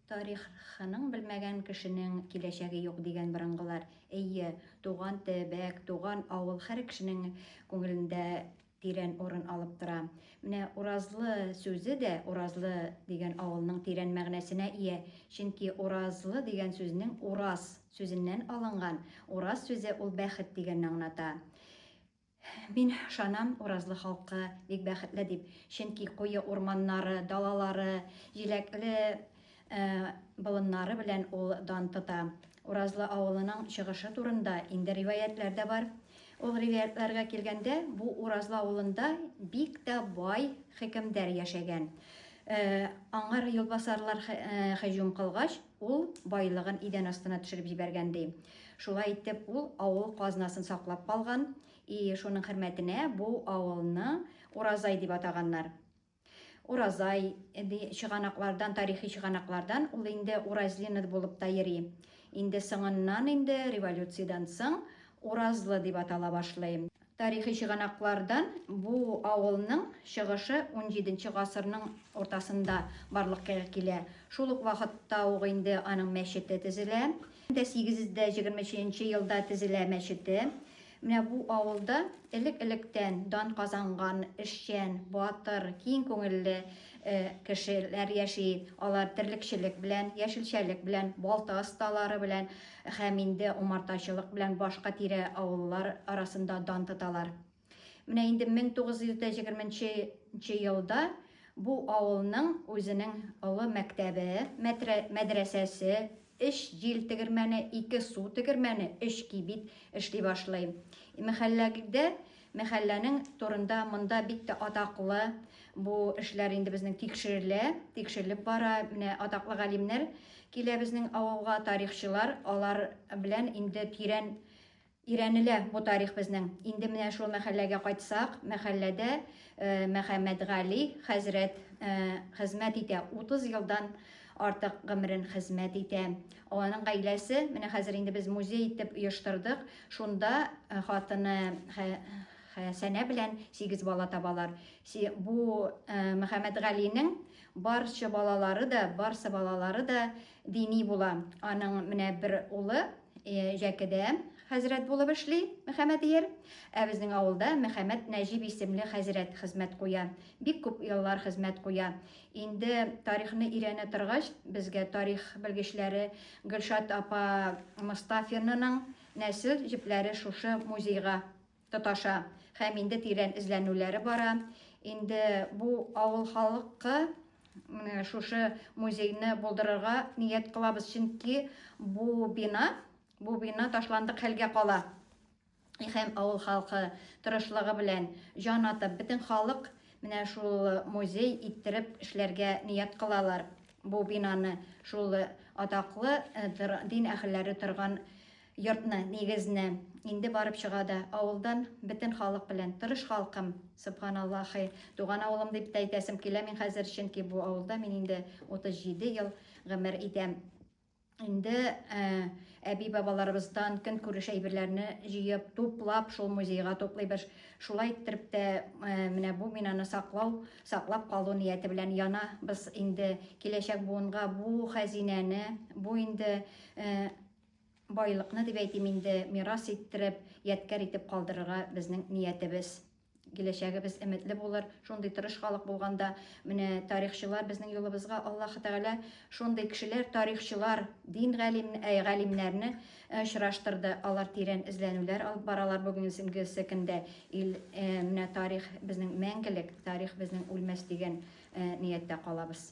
Тарихының белмәгән кешенең киләчәге юк дигән борынгылар. Әйе, туган төбәк, туган авыл һәр кешенең күңелендә тирән урын алып тора. Менә Уразлы сүзе дә, Уразлы дигән авылның тирән мәгънәсенә ия. Чөнки Уразлы дигән сүзнең Ураз сүзеннән алынган. Ураз сүзе ул бәхет дигәнне аңлата. Мин шанам Уразлы халкы бик бәхетле дип. Чөнки куе урманнары, далалары, җиләкле болыннары белән ул дан тота. Уразлы авылының чыгышы турында инде риваятлар да бар. Ул риваятларга килгәндә, бу Уразлы авылында бик тә бай хөкемдар яшәгән. Аңар юлбасарлар һөҗүм кылгач, ул байлыгын идән астына төшереп җибәргән ди. Шулай итеп, ул авыл казнасын саклап калган. Шуның хөрмәтенә бу авылны Уразай дип атаганнар. Уразай чыганаклардан, тарихи чыганаклардан ул инде Уразлина булып та йөри. Инде соңыннан революциядан соң Уразлы дип атала башлый. Тарихи чыганаклардан бу авылның чыгышы 17нче гасырның ортасында барлыкка килә. Шул ук вакытта ук инде аның мәчете төзелә. 823 елда төзелә мәчете. Менә бу авылда элек-электән дан казанган, эшчән, батыр, киң күңелле кешеләр яши. Алар терлекчелек белән, яшелчәлек белән, балта осталары белән һәм инде умартачылык белән башка тирә авыллар арасында дан тоталар. Менә инде 1920 елда бу авылның үзенең олы мәктәбе, мәдрәсәсе, эш җил тегермәне, 2 су тегермәне, эш кибит эшли башлый. Мәхәлләнең турында монда бик тә атаклы бу эшләр инде безнең тикшерелеп бара. Менә атаклы галимнәр килә безнең авылга, тарихчылар, алар белән инде тирән өйрәнелә бу тарих безнең. Инде менә шул мәхәлләгә кайтсак, мәхәлләдә Мөхәммәд Гали хәзрәт хезмәт итә, 30 елдан артык гомерен хезмәт итә. Аның гаиләсе, менә хәзер инде без музей итеп оештырдык. Шунда хатыны Хәсәнә белән 8 бала табалар. Бу Мөхәммәд Галинең барча балалары да дини була. Аның менә бер улы Җәкедә хәзрәт булып эшли, Мөхәммәд дияр. Безнең авылда Мөхәммәд Нәҗип исемле хәзрәт хезмәт куя. Бик күп еллар хезмәт куя. Инде тарихны өйрәнә торгач, безгә тарих белгечләре Гөлшат апа Мостафинаның нәсел җепләре шушы музейга тоташа. Һәм инде тирән эзләнүләре бара. Инде бу авыл халкы шушы музейны булдырырга ният кылабыз, чөнки бу бина ташландык хәлгә кала. Һәм авыл халкы тырышлыгы белән җан атып, бөтен халык менә шул музей иттереп эшләргә ният кылалар. Бу бинаны шул атаклы дин әһелләре торган йортны, нигезне инде барып чыга да авылдан бөтен халык белән. Тырыш халкым, субханаллаһи, туган авылым дип тә әйтәсем килә мин хәзер, чөнки бу авылда мин инде 37 ел гомер итәм. Инде әби бабаларыбыздан көн күреш әйберләрне җыеп, туплап, шул музейга туплыйбыз. Шулай иттереп тә менә бу бинаны саклап калу нияте белән яна без инде киләчәк буынга бу хәзинәне, бу инде байлыкны дип әйтим инде мирас иттереп, ядкар итеп калдырырга безнең ниятебез. Киләчәгебез өметле булыр. Шундый тырыш халык булганда, менә тарихчылар безнең юлыбызга Аллаһ Тәгалә шундый кешеләр, тарихчылар, дин галимнәрне очраштырды. Алар тирән эзләнүләр алып баралар бүгенге көндә. Менә тарих безнең мәңгелек, тарих безнең үлмәс дигән нияттә калабыз.